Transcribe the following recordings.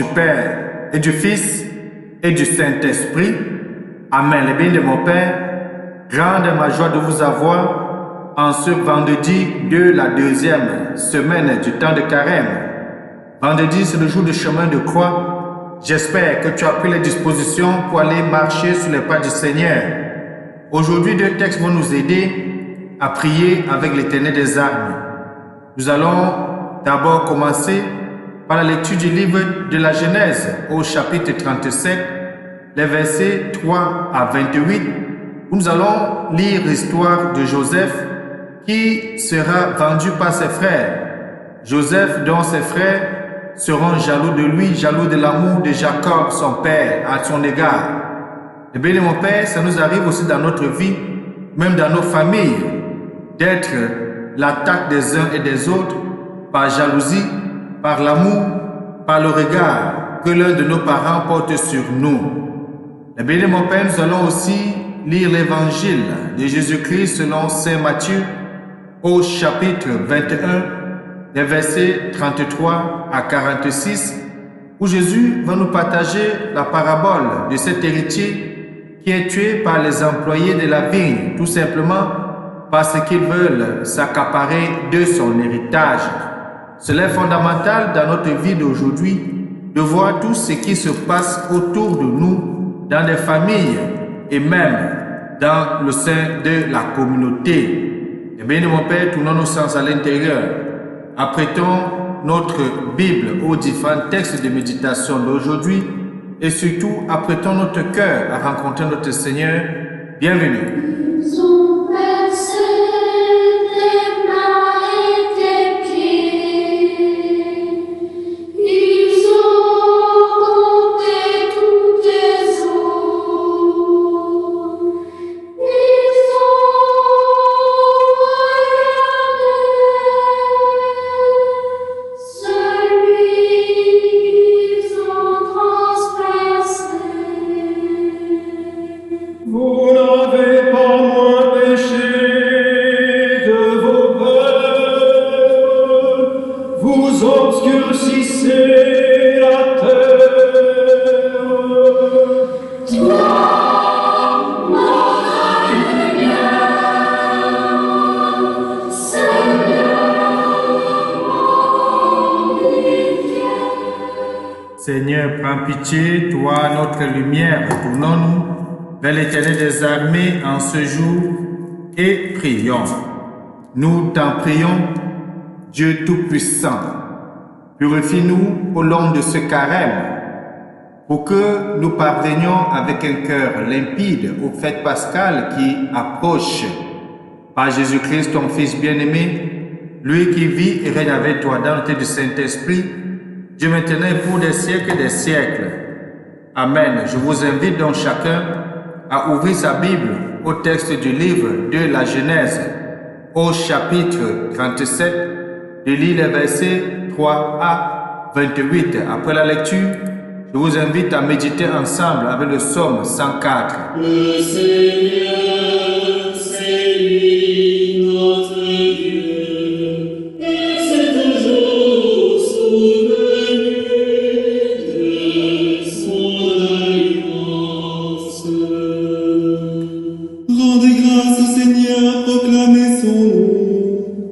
du Père et du Fils et du Saint-Esprit. Amen. Les bénis de mon Père, grande est ma joie de vous avoir en ce vendredi de la deuxième semaine du temps de carême. Vendredi, c'est le jour du chemin de croix. J'espère que tu as pris les dispositions pour aller marcher sur les pas du Seigneur. Aujourd'hui, deux textes vont nous aider à prier avec l'Éternel des armées. Nous allons d'abord commencer par la lecture du livre de la Genèse au chapitre 37, les versets 3 à 28, où nous allons lire l'histoire de Joseph qui sera vendu par ses frères. Joseph, dont ses frères seront jaloux de lui, jaloux de l'amour de Jacob, son père, à son égard. Et bien, mon Père, ça nous arrive aussi dans notre vie, même dans nos familles, d'être l'attaque des uns et des autres par jalousie, par l'amour, par le regard que l'un de nos parents porte sur nous. Et bien, mon Père, nous allons aussi lire l'évangile de Jésus-Christ selon Saint Matthieu au chapitre 21, les versets 33 à 46, où Jésus va nous partager la parabole de cet héritier qui est tué par les employés de la vigne, tout simplement parce qu'ils veulent s'accaparer de son héritage. Cela est fondamental dans notre vie d'aujourd'hui, de voir tout ce qui se passe autour de nous, dans des familles et même dans le sein de la communauté. Eh bien, mon Père, tournons nos sens à l'intérieur. Apprêtons notre Bible aux différents textes de méditation d'aujourd'hui et surtout apprêtons notre cœur à rencontrer notre Seigneur. Bienvenue. Seigneur, prends pitié, toi, notre lumière, tournons-nous vers l'Éternel des armées en ce jour et prions. Nous t'en prions, Dieu Tout-Puissant, purifie-nous au long de ce carême pour que nous parvenions avec un cœur limpide aux fêtes pascales qui approchent. Par Jésus-Christ, ton Fils bien-aimé, lui qui vit et règne avec toi dans le du Saint-Esprit, Dieu maintenant et pour des siècles et des siècles. Amen. Je vous invite donc chacun à ouvrir sa Bible au texte du livre de la Genèse, au chapitre 37, de lire les versets 3 à 28. Après la lecture, je vous invite à méditer ensemble avec le psaume 104. Le Seigneur, c'est lui notre Dieu, et c'est toujours souverain.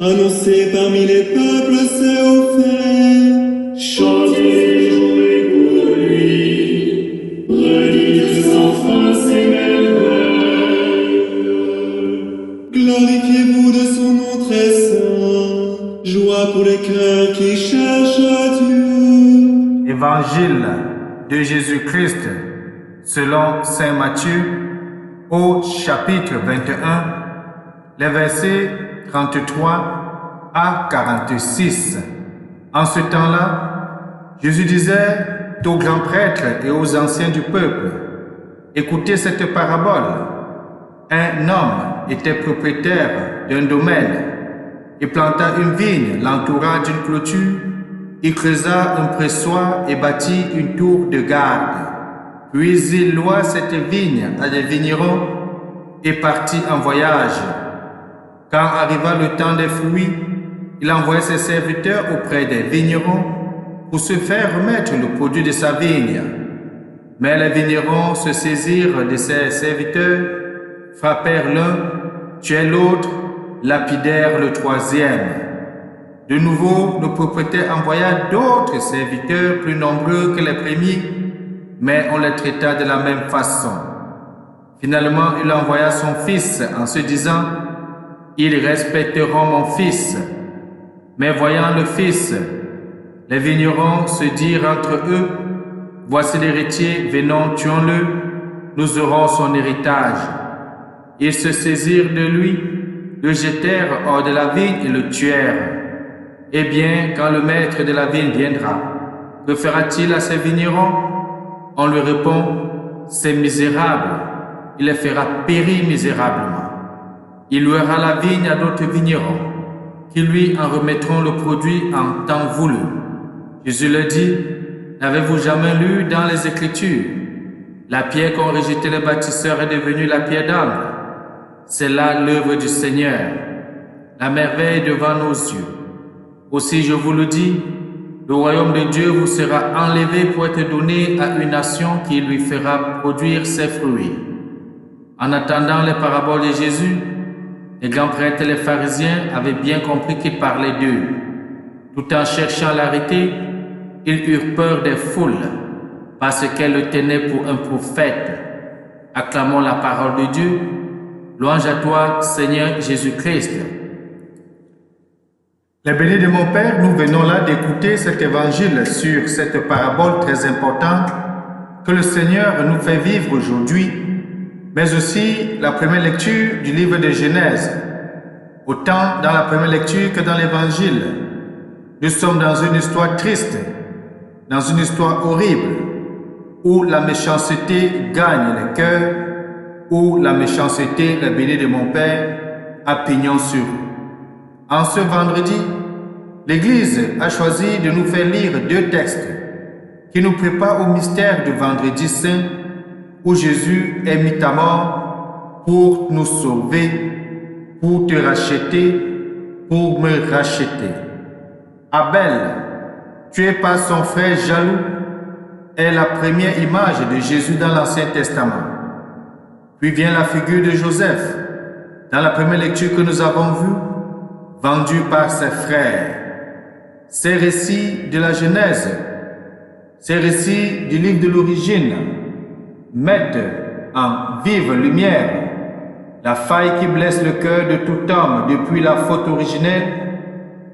Annoncé parmi les peuples ses hauts faits, chantez, jouez pour lui, redites sans fin ses merveilles. Glorifiez-vous de son nom très saint, joie pour les cœurs qui cherchent à Dieu. Évangile de Jésus-Christ selon Saint Matthieu au chapitre 21, les versets 33 à 46. En ce temps-là, Jésus disait aux grands prêtres et aux anciens du peuple, « Écoutez cette parabole. Un homme était propriétaire d'un domaine. Il planta une vigne, l'entoura d'une clôture. Il creusa un pressoir et bâtit une tour de garde. Puis il loua cette vigne à des vignerons et partit en voyage. Quand arriva le temps des fruits, il envoya ses serviteurs auprès des vignerons pour se faire remettre le produit de sa vigne. Mais les vignerons se saisirent de ses serviteurs, frappèrent l'un, tuèrent l'autre, lapidèrent le troisième. De nouveau, le propriétaire envoya d'autres serviteurs plus nombreux que les premiers, mais on les traita de la même façon. Finalement, il envoya son fils en se disant, « Ils respecteront mon fils. » Mais voyant le fils, les vignerons se dirent entre eux, « Voici l'héritier, venons, tuons-le, nous aurons son héritage. » Ils se saisirent de lui, le jetèrent hors de la vigne et le tuèrent. Eh bien, quand le maître de la vigne viendra, que fera-t-il à ces vignerons? On lui répond, ces misérables, il les fera périr misérablement. Il louera la vigne à d'autres vignerons, qui lui en remettront le produit en temps voulu. Jésus leur dit, n'avez-vous jamais lu dans les Écritures, la pierre qu'ont rejetée les bâtisseurs est devenue la pierre d'angle. C'est là l'œuvre du Seigneur, la merveille devant nos yeux. Aussi, je vous le dis, le royaume de Dieu vous sera enlevé pour être donné à une nation qui lui fera produire ses fruits. En attendant les paraboles de Jésus, les grands prêtres et les pharisiens avaient bien compris qu'il parlait d'eux. Tout en cherchant l'arrêter, ils eurent peur des foules, parce qu'elles le tenaient pour un prophète. Acclamons la parole de Dieu. Louange à toi, Seigneur Jésus-Christ. Les bénis de mon Père, nous venons là d'écouter cet évangile sur cette parabole très importante que le Seigneur nous fait vivre aujourd'hui, mais aussi la première lecture du livre de Genèse. Autant dans la première lecture que dans l'évangile, nous sommes dans une histoire triste, dans une histoire horrible, où la méchanceté gagne les cœurs, où la méchanceté, les bénis de mon Père, a pignon sur eux. En ce vendredi, l'Église a choisi de nous faire lire deux textes qui nous préparent au mystère du vendredi saint où Jésus est mis à mort pour nous sauver, pour te racheter, pour me racheter. Abel, tué par son frère jaloux, est la première image de Jésus dans l'Ancien Testament. Puis vient la figure de Joseph, dans la première lecture que nous avons vue, vendu par ses frères. Ces récits de la Genèse, ces récits du livre de l'origine, mettent en vive lumière la faille qui blesse le cœur de tout homme depuis la faute originelle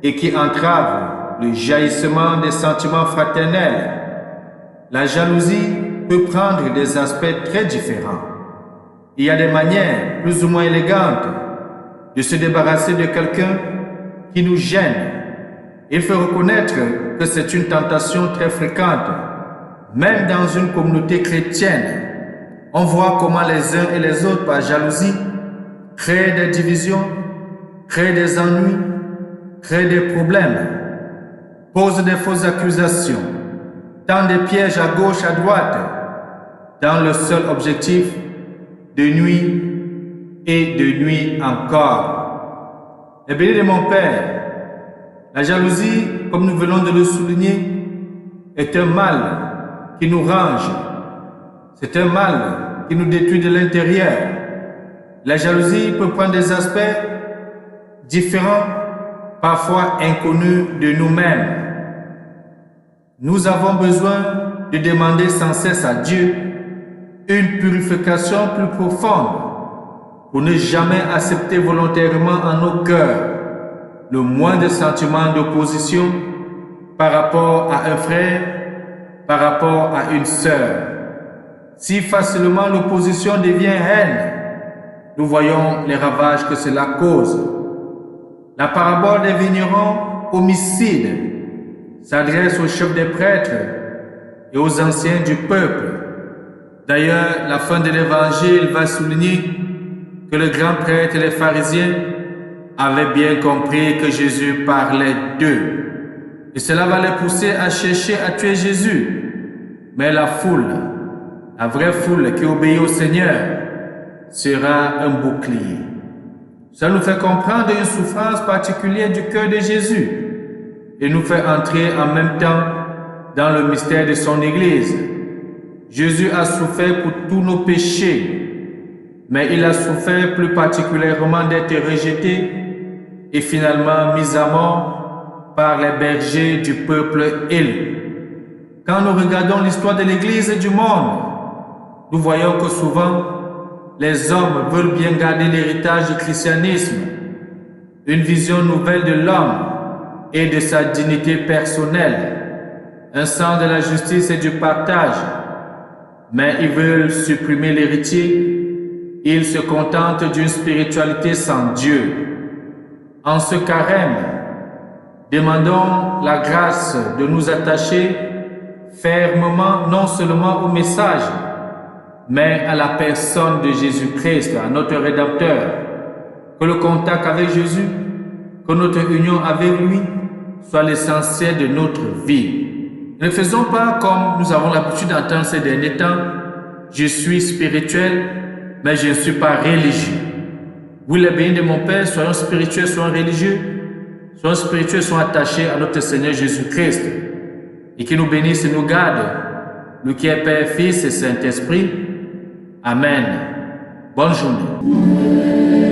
et qui entrave le jaillissement des sentiments fraternels. La jalousie peut prendre des aspects très différents. Il y a des manières plus ou moins élégantes de se débarrasser de quelqu'un qui nous gêne. Il faut reconnaître que c'est une tentation très fréquente. Même dans une communauté chrétienne, on voit comment les uns et les autres, par jalousie, créent des divisions, créent des ennuis, créent des problèmes, posent des fausses accusations, tendent des pièges à gauche, à droite, dans le seul objectif de nuit et de nuit encore. Et béni de mon Père, la jalousie, comme nous venons de le souligner, est un mal qui nous range. C'est un mal qui nous détruit de l'intérieur. La jalousie peut prendre des aspects différents, parfois inconnus de nous-mêmes. Nous avons besoin de demander sans cesse à Dieu une purification plus profonde pour ne jamais accepter volontairement en nos cœurs le moindre sentiment d'opposition par rapport à un frère, par rapport à une sœur. Si facilement l'opposition devient haine, nous voyons les ravages que cela cause. La parabole des vignerons homicides s'adresse aux chefs des prêtres et aux anciens du peuple. D'ailleurs, la fin de l'évangile va souligner que le grand prêtre et les pharisiens avaient bien compris que Jésus parlait d'eux. Et cela va les pousser à chercher à tuer Jésus. Mais la foule, la vraie foule qui obéit au Seigneur, sera un bouclier. Ça nous fait comprendre une souffrance particulière du cœur de Jésus et nous fait entrer en même temps dans le mystère de son Église. Jésus a souffert pour tous nos péchés, mais il a souffert plus particulièrement d'être rejeté et finalement mis à mort par les bergers du peuple élu. Quand nous regardons l'histoire de l'Église et du monde, nous voyons que souvent, les hommes veulent bien garder l'héritage du christianisme, une vision nouvelle de l'homme et de sa dignité personnelle, un sens de la justice et du partage. Mais ils veulent supprimer l'héritier, ils se contentent d'une spiritualité sans Dieu. En ce carême, demandons la grâce de nous attacher fermement non seulement au message, mais à la personne de Jésus-Christ, à notre Rédempteur. Que le contact avec Jésus, que notre union avec lui soit l'essentiel de notre vie. Ne faisons pas comme nous avons l'habitude d'entendre ces derniers temps. Je suis spirituel, mais je ne suis pas religieux. Oui, les bénis de mon Père, soyons spirituels, soyons religieux. Soyons spirituels, soyons attachés à notre Seigneur Jésus-Christ. Et qu'il nous bénisse et nous garde, nous qui est Père, Fils et Saint-Esprit. Amen. Bonne journée.